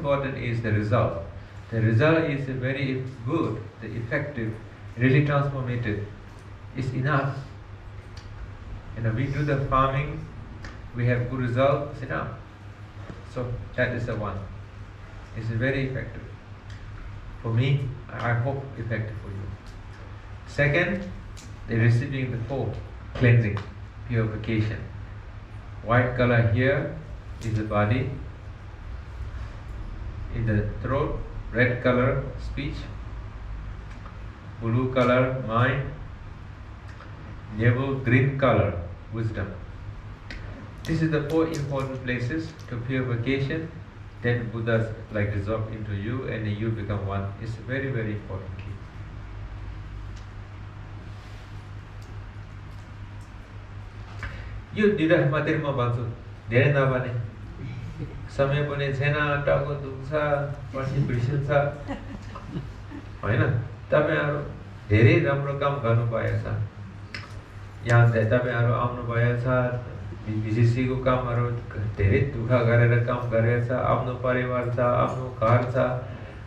important is the result. The result is very good, the effective, really transformative. It's enough. We do the farming, we have good result, it's enough. So that is the one. It's very effective. For me, I hope effective for you. Second, the receiving the four, cleansing, purification. White color here is the body, in the throat, red color, speech, blue color, mind, navel, green color, wisdom. This is the four important places to purification. Then Buddha's like dissolve into you and you become one. It's a very, very important key. You did a material bantu. There na bane. Samay bane sena tago duksa pasi prishinsa. Haina. Tapaiharu धेरै राम्रो काम गर्नु भएछ. यहाँ तपाईहरु आउनु भएछ. BCCको कामहरु धेरै दुःख गरेर काम गरेछ. आफ्नो परिवार छ, आफ्नो घर छ.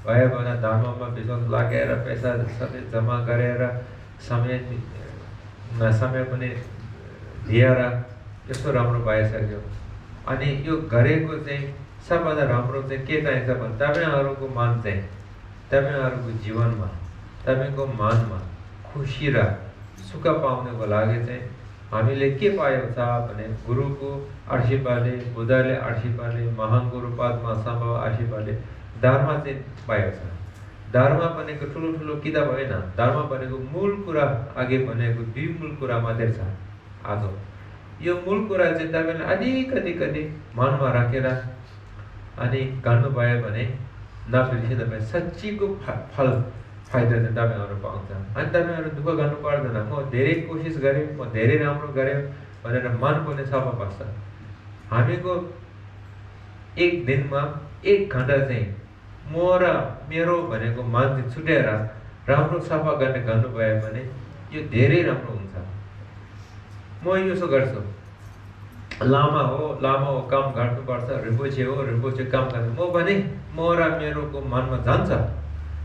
भए भने धर्ममा विश्वास लागेर पैसा सबै जम्मा गरेर समय पनि दिएर यस्तो राम्रो भइसक्यो. अनि यो गरेको चाहिँ सबभन्दा राम्रो चाहिँ के चाहिन्छ भने तपाईहरुको मन चाहिँ तपाईहरुको जीवनमा तपाईको मनमा खुशी र सुख पाउनको लागि चाहिँ हामीले के पाएको छ भने गुरुको आशीर्वादले, बुद्धले आशीर्वादले, महान गुरु पद्मा सम्भव आशीर्वादले धर्म चाहिँ पाएको छ. धर्म भनेको ठुलो किताब होइन. धर्म भनेको मूल कुरा अघि भनेको दुई मूल कुरा मात्रै छ. आज यो मूल कुरा चाहिँ तपाईले अलिकति मनमा राखेर अनि गर्नुभयो भने नबिर्सिँदा पनि सच्चीको फल फाइदा चाहिँ तपाईहरु पाउँछ. अनि तपाईहरु दुःख गर्नु पर्दैन. म धेरै कोसिस गरे, म धेरै राम्रो गरे भनेर मन पनि सफा बस्छ. हामीको एक दिनमा 1 घण्टा चाहिँ म र मेरो भनेको मन चाहिँ छुटेर राम्रो सफा गर्ने गर्नुभयो भने यो धेरै राम्रो हुन्छ. म यसो गर्छु. लामा हो काम गर्नुपर्छ. रिम्पोछे हो रिम्पोछे काम गर्छ. म भने म र मेरोको मनमा जान्छ.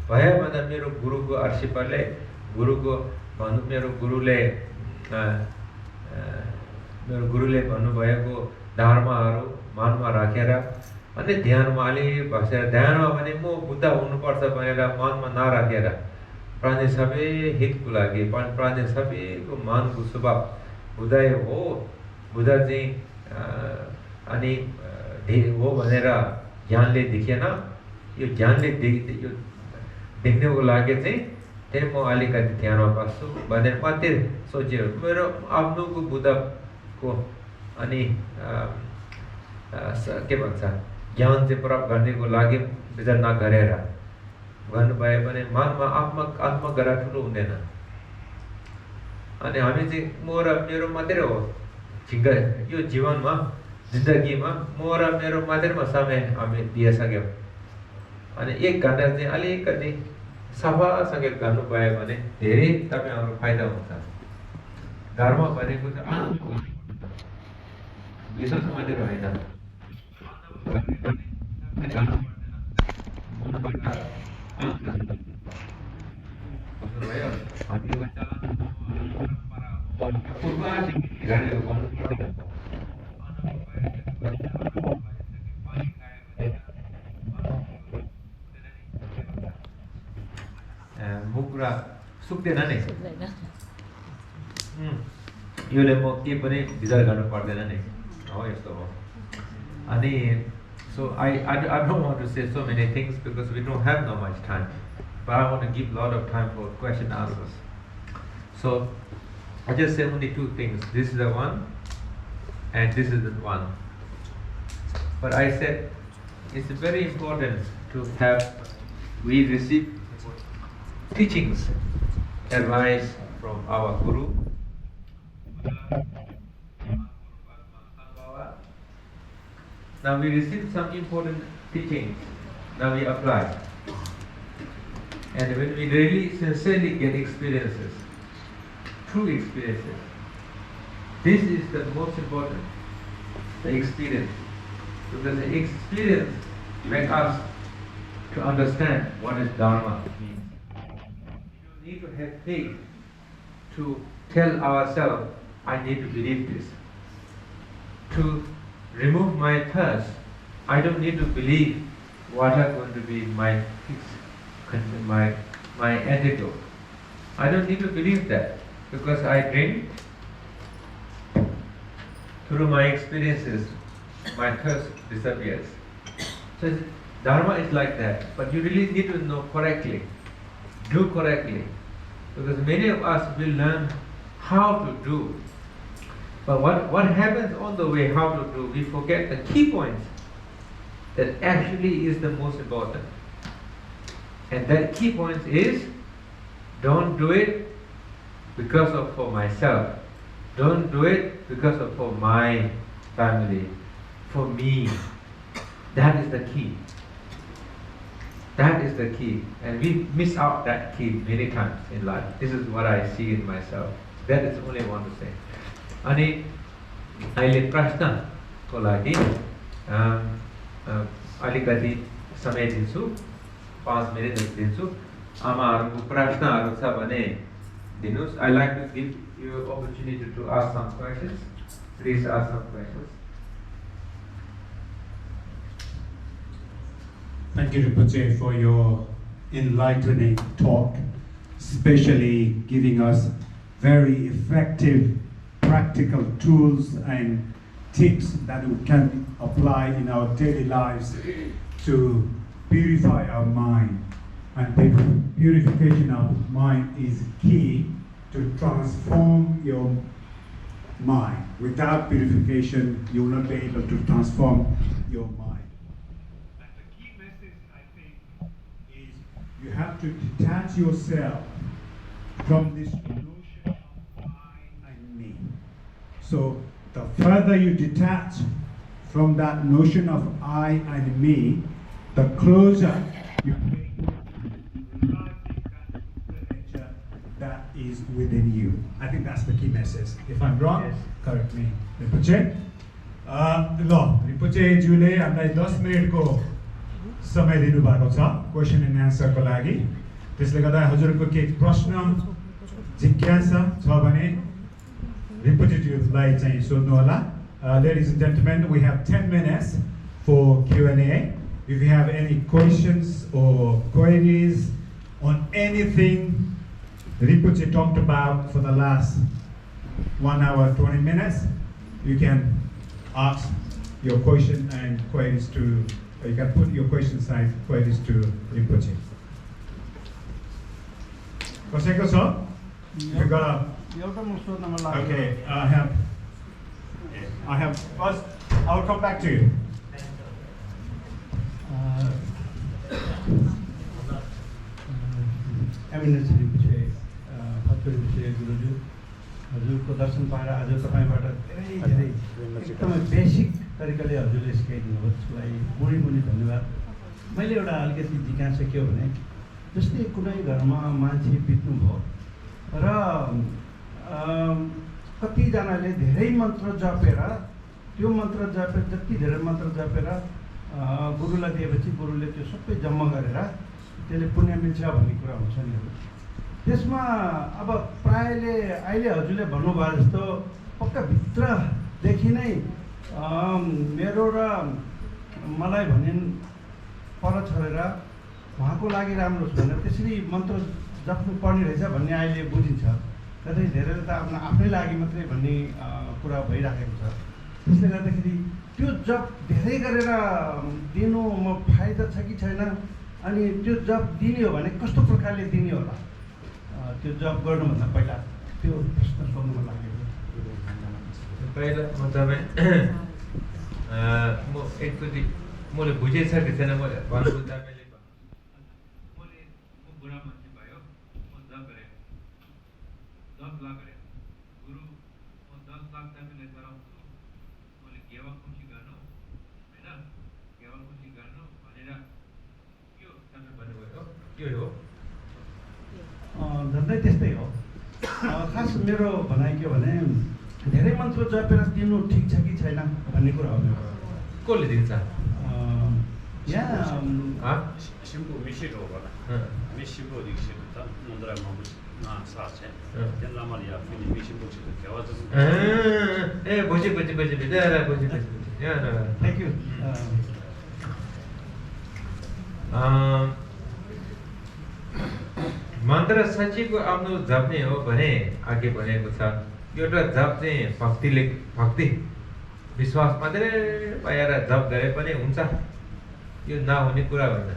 भयो भने मेरो गुरुको आशीर्वादले मेरो गुरुले भन्नुभएको धर्महरू मनमा राखेर अनि ध्यानमा अलि बसेर ध्यानमा भने म बुद्ध हुनुपर्छ भनेर मनमा नराखेर प्राणी सबै हितको लागि प्राणी सबैको मनको स्वभाव बुद्धै हो. बुद्ध चाहिँ अनि हो भनेर ज्ञानले देखेन. यो ज्ञानले यो देख्नको लागि चाहिँ त्यही म अलिकति ध्यानमा बस्छु भनेर मात्रै सोचेर मेरो आफ्नोको बुद्धको अनि के भन्छ ज्ञान चाहिँ प्राप्त गर्नको लागि विचार नगरेर गर्नुभयो भने मनमा आत्मग्रह ठुलो हुँदैन. अनि हामी चाहिँ म र मेरो मात्रै हो. यो जीवनमा जिन्दगीमा म र मेरो मात्रमा समय हामी दिइसक्यौँ. अनि 1 घण्टा चाहिँ अलिकति सफासँग गर्नुभयो भने धेरै तपाईहरु फाइदा हुन्छ. धर्म भनेको चाहिँ विशेष मात्रै होइन. मुकुरा सुक्दैन नि. योले म के पनि विचार गर्नु पर्दैन नि. हो यस्तो हो. अनि so I don't want to say so many things because we don't have no much time. But I want to give a lot of time for question answers. So I just say only 2 things. This is the one and this is the one. But I said it's very important to we receive teachings, advice from our Guru. Now we receive some important teachings. Now we apply. And when we really sincerely get experiences, true experiences, this is the most important, the experience. Because the experience makes us to understand what is Dharma means. You need to have faith to tell ourselves, I need to believe this. To remove my thirst, I don't need to believe water going to be my antidote. I don't need to believe that, because I drink. Through my experiences, my thirst disappears. So Dharma is like that, but you really need to know correctly, do correctly, because many of us will learn how to do. But what happens on the way, how to do, we forget the key points that actually is the most important. And that key point is, don't do it because of for myself. Don't do it because of for my family, for me. That is the key. That is the key. And we miss out that key many times in life. This is what I see in myself. That is only I want to say. Ani अहिले प्रश्नको लागि अलिकति समय दिन्छु, 5 minute दिन्छु. आमाहरूको प्रश्नहरू छ भने दिनुस्. I like to give you opportunity to ask some questions. Please ask some questions. Thank you, Rinpoche, for your enlightening talk, especially giving us very effective practical tools and tips that we can apply in our daily lives to purify our mind. And purification of mind is key to transform your mind. Without purification, you will not be able to transform your mind. And the key message, I think, is you have to detach yourself from this notion of I and me. So the further you detach from that notion of I and me, the closer you make that is within you. I think that's the key message. If I'm wrong, yes, correct me. Rinpoche? Rinpoche ज्यूले हामीलाई 10 मिनेटको समय दिनु भएको छ question end आन्सरको लागि. त्यसले गर्दा हजुरको केही प्रश्न जिज्ञासा छ भने Rinpoche ज्यूलाई चाहिँ सोध्नु होला. Ladies and gentlemen, we have 10 minutes for Q&A. If you have any questions or queries on anything Rinpoche talked about for the last 1 hour 20 minutes, you can ask your question and queries to, you can put your questions and queries to Rinpoche. Kaseko sir? You got okay, I have first, I'll come back to you. Eminence Rinpoche, Phakchok Rinpoche गुरुज्यू, हजुरको दर्शन पाएर आज तपाईबाट धेरै एकदमै basic तरिकाले हजुरले सिकाइदिनु भयो. त्यसलाई मुनी धन्यवाद. मैले एउटा अलिकति जिज्ञासा के हो भने, जस्तै कुनै घरमा मान्छे बित्नु भयो र कतिजनाले धेरै मन्त्र जपेर, त्यो मन्त्र जपेर जति धेरै मन्त्र जपेर गुरुलाई दिएपछि गुरुले त्यो सबै जम्मा गरेर त्यसले पुण्य मिल्छ भन्ने कुरा हुन्छ नि. त्यसमा अब प्रायले अहिले हजुरले भन्नुभयो जस्तो पक्का भित्रदेखि नै मेरो र मलाई भनिन् पर छोडेर उहाँको लागि राम्रो छ भनेर त्यसरी मन्त्र जप्नु पर्ने रहेछ भन्ने अहिले बुझिन्छ. कतै धेरैले त आफ्नै लागि मात्रै भन्ने कुरा भइराखेको छ. त्यसले गर्दाखेरि त्यो जप धेरै गरेर दिनुमा फाइदा छ कि छैन, अनि त्यो जप दिने हो भने कस्तो प्रकारले दिने होला, त्यो जप गर्नुभन्दा पहिला त्यो प्रश्न सोध्नु मन लागेको. पहिला म तपाईँ म एकचोटि मैले बुझिसकेको छैन. मैले भन्नु तपाईँले म बुढा मान्छे भयो, म जप गरेँ, 10 लाख गरेँ गुरु, म 10 लाख तपाईँलाई गराउँछु, मैले गेवा खुसी गर्नु होइन, गेवा खुसी गर्नु भनेर यो तपाईँ भन्नुभयो. यो हो झन्डै त्यस्तै हो. खास मेरो भनाइ के भने, धेरै मन्त्र जपेर दिनु ठिक छ कि छैन भन्ने कुरा हो. कसले दिन्छ? यहाँ हाँ 신부 미시로 봐라. 응. 미시부 디시부터 문드라 나 사체. 응. 델라마리아 피니 미시부 지도 개와도. ए 보지 보지 보지 보지 या थ्याङ्क यू मन्त्र सच्चीको आफ्नो जप्ने हो भने अघि भनेको छ एउटा जप चाहिँ भक्ति विश्वास मात्रै भएर जप गरे पनि हुन्छ यो नहुने कुरा होइन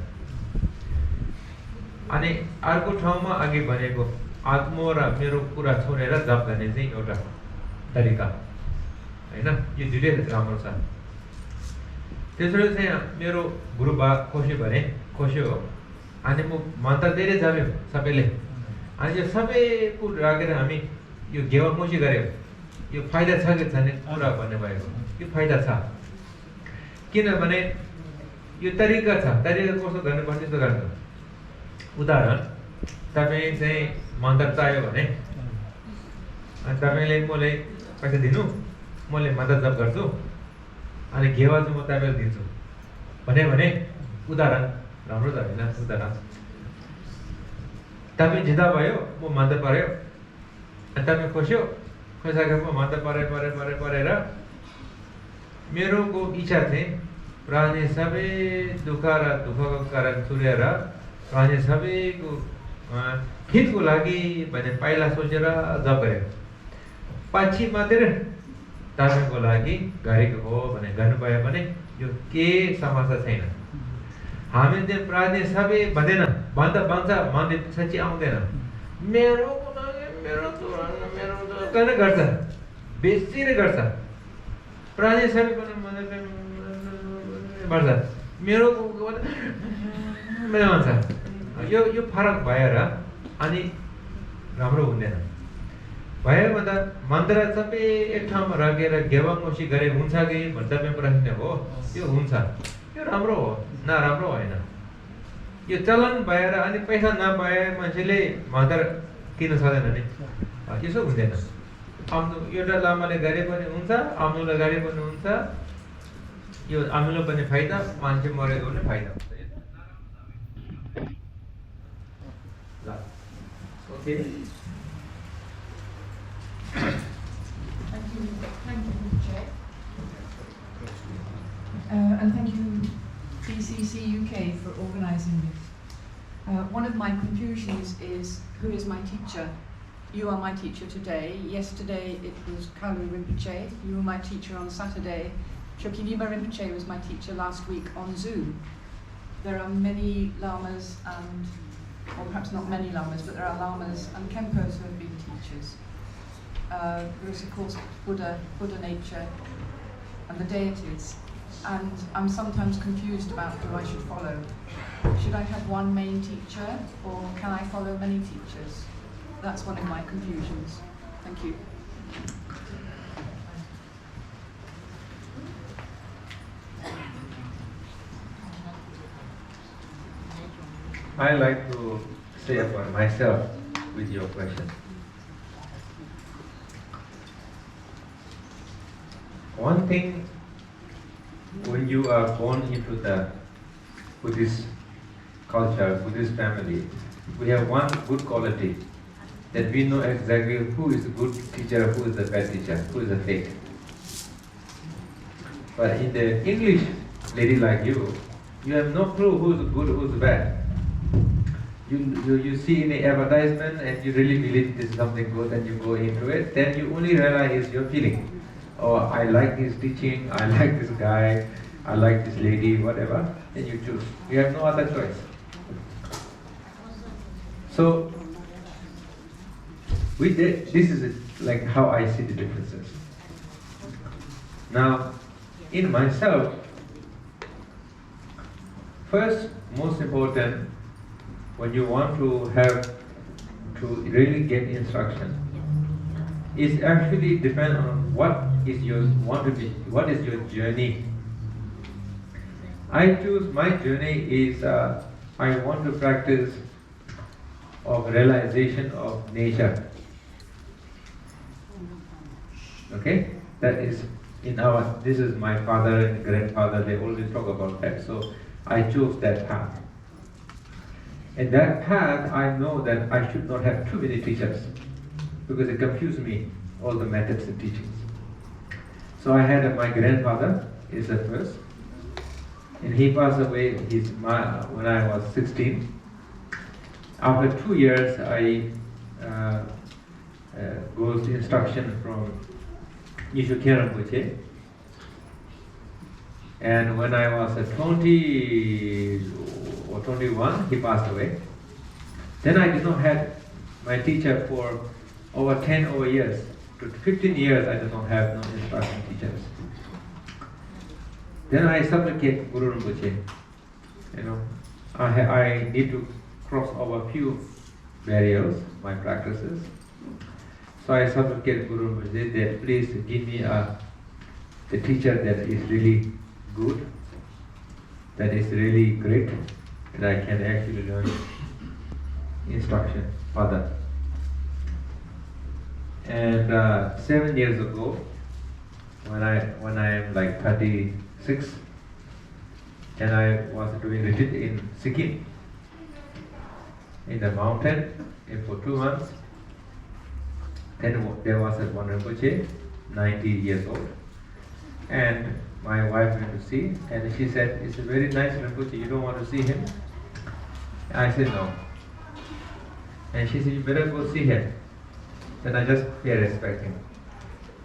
अनि अर्को ठाउँमा अघि भनेको आत्मा र मेरो कुरा छोडेर जप गर्ने चाहिँ एउटा तरिका हैन यो दुईटै राम्रो छ त्यसैले चाहिँ मेरो गुरुबा खोसे भने खोसे हो अनि म मन्त्र धेरै जान्यो सबैले अनि यो सबैको राखेर हामी यो गेवा मोसी गर्यो यो फाइदा छ कि छैन कुरा भन्ने भएको यो फाइदा छ किनभने यो तरिका छ तरिका कस्तो गर्नुपर्छ त्यस्तो गर्नु उदाहरण तपाईँ चाहिँ मन्त्र चाहियो भने अनि तपाईँले मलाई पैसा दिनु मैले मन्त्र जप गर्छु अनि घेवा चाहिँ म तपाईँलाई दिन्छु भने उदाहरण राम्रो त होइन उदाहरण तपाईँ जित्दा भयो म मन्त्र पढ्यो अनि तपाईँ खोस्यो खोइसकेपछि मन्त्र पढेर मेरोको इच्छा चाहिँ प्राणी सबै दुःख र दुःखको कारण छुरेर प्राणी सबैको हितको लागि भने पहिला सोचेर जप गऱ्यो पछि मात्रै तपाईँको लागि गरेको हो भने गर्नुभयो भने यो के समस्या छैन हामी चाहिँ प्राणी सबै भन्दैन भन्छ मनले साँच्ची आउँदैन मेरो कन गर्छ बेसी नै गर्छ प्राणी सबै भन्छ मेरो भन्छ यो फरक भएर अनि राम्रो हुँदैन भयो भन्दा मन्त्र सबै एक ठाउँमा राखेर घेवामोसी गरे हुन्छ कि भन्ने तपाईँ प्रश्न हो यो हुन्छ यो राम्रो हो नराम्रो होइन यो चलन भएर अनि पैसा नपाए मान्छेले मन्त्र किन्न सक्दैन नि यसो हुँदैन आउनु एउटा लामाले गरे पनि हुन्छ आउनुलाई गरे पनि हुन्छ यो आउनुलाई पनि फाइदा मान्छे मरेको पनि फाइदा हुन्छ okay Thank you, Rinpoche. And thank you, BCCUK, for organising this. One of my confusions is, who is my teacher? You are my teacher today. Yesterday it was Kalu Rinpoche. You were my teacher on Saturday. Chokiniba Rinpoche was my teacher last week on Zoom. There are many lamas and, or perhaps not many lamas, but there are lamas and Khenpos who have been teachers. There is of course Buddha nature and the deities, and I'm sometimes confused about who I should follow. Should I have one main teacher or can I follow many teachers? That's one of my confusions. Thank you. I like to say for myself with your question. One thing, when you are born into the Buddhist culture, Buddhist family, we have one good quality, that we know exactly who is the good teacher, who is the bad teacher, who is the fake. But in the English lady like you have no clue who is good, who is bad. You see in the advertisement and you really believe this is something good and you go into it, then you only realize your feeling. Oh, I like his teaching, I like this guy, I like this lady, whatever, then you choose. You have no other choice. So, this is like how I see the differences. Now, in myself, first, most important, when you want to really get instruction, is actually depend on what is your journey. I choose my journey is I want to practice of realization of nature. Okay, that is this is my father and grandfather. They always talk about that. So I chose that path. And that path, I know that I should not have too many teachers because it confused me, all the methods and teachings. So I had my grandfather is the first, and he passed away when I was 16. After 2 years, I got instruction from Phakchok Rinpoche. And when I was 20 or 21, he passed away. Then I did not have my teacher for over 10 years. To 15 years I did not have no instruction teachers. Then I supplicate Guru Rinpoche. I need to cross over few barriers, my practices. So I supplicate Guru Rinpoche that please give me the teacher that is really good, that is really great, and I can actually learn instruction further. And 7 years ago, when I am like 36, and I was doing retreat in Sikkim, in the mountain, and for 2 months. Then there was one Rinpoche, 90 years old, and my wife went to see, and she said, "It's a very nice Rinpoche, you don't want to see him?" I said, "No." And she said, "You better go see him." Then I just pay respect him.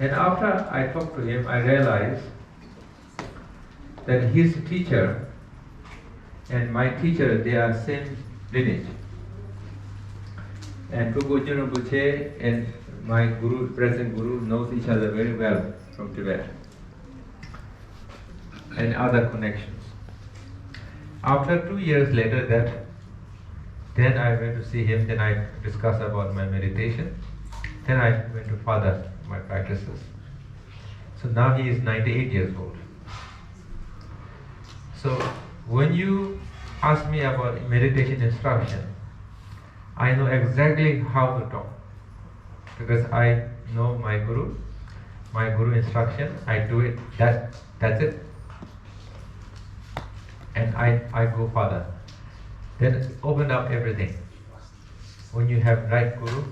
And after I talked to him, I realized that his teacher and my teacher, they are same lineage. And Phakchok Rinpoche and my guru, present guru, knows each other very well from Tibet and other connections. After 2 years later, then I went to see him. Then I discussed about my meditation. Then I went to further my practices. So now he is 98 years old. So when you ask me about meditation instruction, I know exactly how to talk, because I know my guru instruction, I do it, that's it. And I go further. Then open up everything. When you have right guru,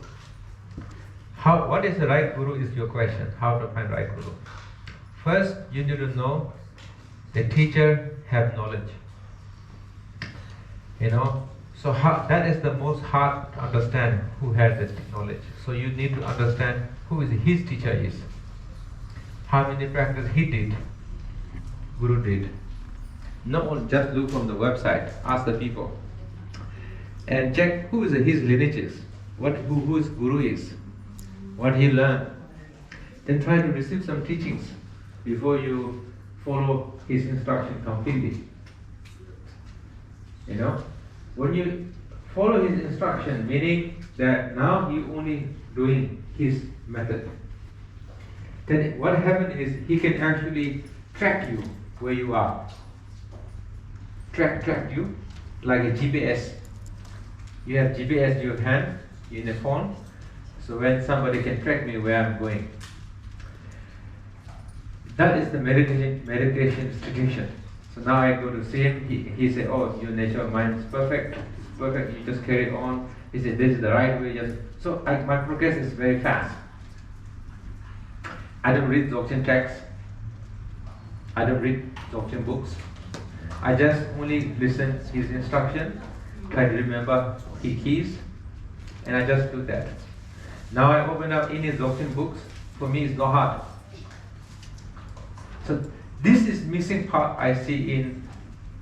what is the right guru is your question, how to find right guru. First, you need to know the teacher have knowledge. So that is the most hard to understand, who has the knowledge. So you need to understand who is his teacher is. How many practices he did, guru did. Not just look from the website, ask the people. And check who is his lineages, who his guru is, what he learned. Then try to receive some teachings before you follow his instruction completely. When you follow his instruction, meaning that now you only doing his method, then what happens is he can actually track you where you are. Track you like a GPS. You have GPS in your hand, in the phone, so when somebody can track me where I'm going. That is the meditation institution. So now I go to see him, he said, "Oh, your nature of mind is perfect, you just carry on." He said, "This is the right way." So my progress is very fast. I don't read Dzogchen texts, I don't read Dzogchen books. I just only listen his instruction, try to remember his keys, and I just do that. Now I open up any Dzogchen books, for me it's not hard. So this is missing part I see in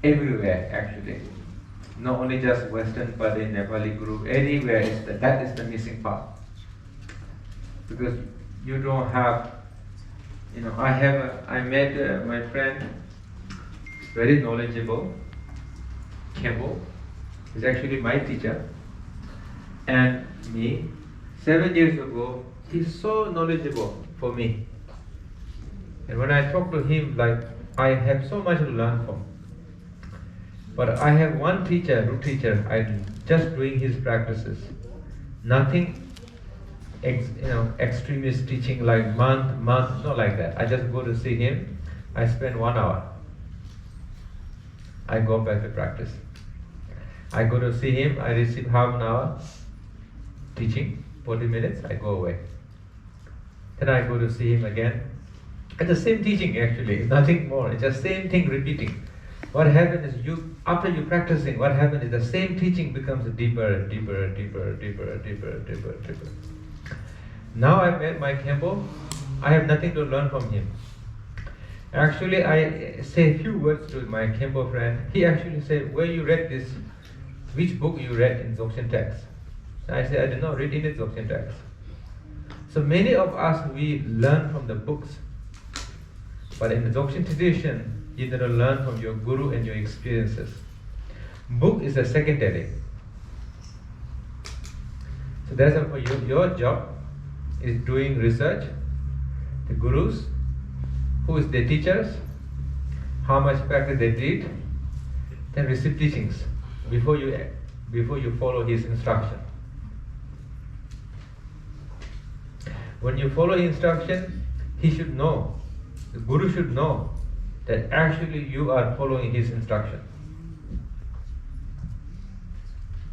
everywhere actually. Not only just Western, but in Nepali group, anywhere that is the missing part. Because you don't have, I met my friend, very knowledgeable, Kembo, is actually my teacher, and me, 7 years ago, he's so knowledgeable for me. And when I talk to him, I have so much to learn from. But I have one teacher, root teacher, I'm just doing his practices. Nothing extremist teaching like month, not like that. I just go to see him, I spend 1 hour. I go back to practice. I go to see him, I receive half an hour teaching, 40 minutes, I go away. Then I go to see him again. And the same teaching actually, nothing more, it's just same thing repeating. What happens is after you practicing, what happens is the same teaching becomes deeper, deeper, deeper, deeper, deeper, deeper, deeper. Now I met my Khenpo, I have nothing to learn from him. Actually, I say a few words to my Khenpo friend. He actually said, where you read this, which book you read in Dzogchen text? I said, I did not read any Dzogchen text. So many of us, we learn from the books. But in the Dzogchen tradition, you need to learn from your guru and your experiences. Book is a secondary. So that's why your job is doing research. The gurus, who is the teachers, how much practice they did, then receive teachings before you follow his instruction. When you follow his instruction, he should know, the guru should know that actually you are following his instruction.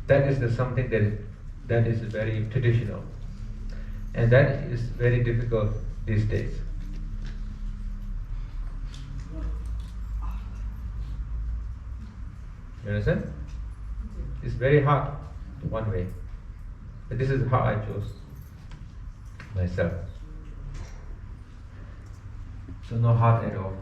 That is something that is very traditional, and that is very difficult these days. You understand? It's very hard one way, but this is how I chose myself. So no hard at all.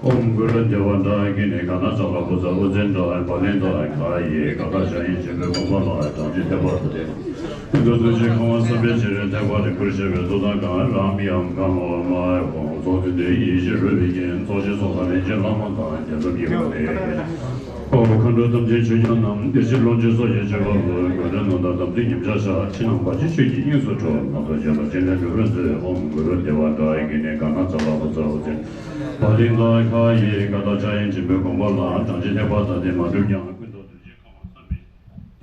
Om Guru Devanda Gine Kana Sala Buza Uzenda Palenda Kai Kata Shayin Shebe Kumbala Tanji Tebate Dodo Jekon Sabe Jere Tebate Kurshebe Doda Kan Rami Am Kamo Mai Wong Zodu De Yishi Rubigin Zoshi Sosane Jelama Tan Jesu Bihane O Kando Tamje Chuyanam Deshi Lonje Soye Jeba Guru Nanda Tamdi Nimjasha Chinam Baji Shuji Yinsu Cho Nanda Jeba Jene Lurunze Om Guru Devanda Gine Kana Sala Buza Uzenda Palinda Kai Kata Chayin Chibe Kumbala Tanji Tebata De Maduryan Kundo Tuji Kama Sami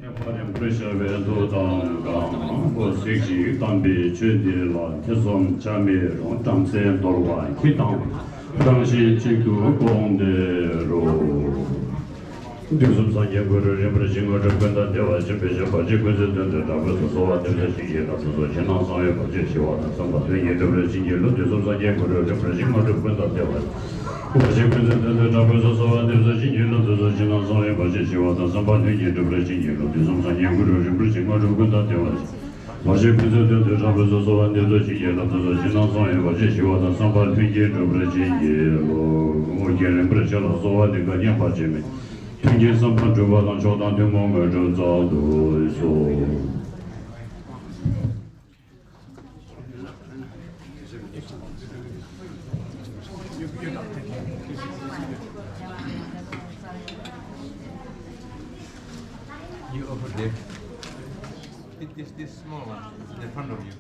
Teparim Prisha Vedu Tang Gang O Sikshi Tambi Chudi La Tesom Chami Rong Tangsen Dolwa Kitang Tangshi Chiku Gongde Ro Dusum Sanye Guru Rimra Jingo Rukunda Deva Chibe Chiba Chikuzi Dunda Dabu Sowa Deva Shingi Rasu Chinang Sanye Baji Shiwa Samba Tunye Deva Shingi Lu Dusum Sanye Guru Rimra Jingo Rukunda Deva Chikuzi Dunda Dabu Sowa Deva Shingi Lu Dusum Chinang Sanye Baji Shiwa Samba Tunye Deva Shingi Lu Dusum Sanye Guru Rimra Jingo Rukunda Deva Chikuzi Dunda Dabu Sowa Deva Shingi Lu Dusum Chinang Sanye Baji Shiwa Samba Tunye Deva Shingi Lu Oye Rimra Chala Sowa Deva Nyamba Jimi Tunje Sampan Juba Dan Chodan De Monga Zhu Zao Du So You over there. This small one in front of you.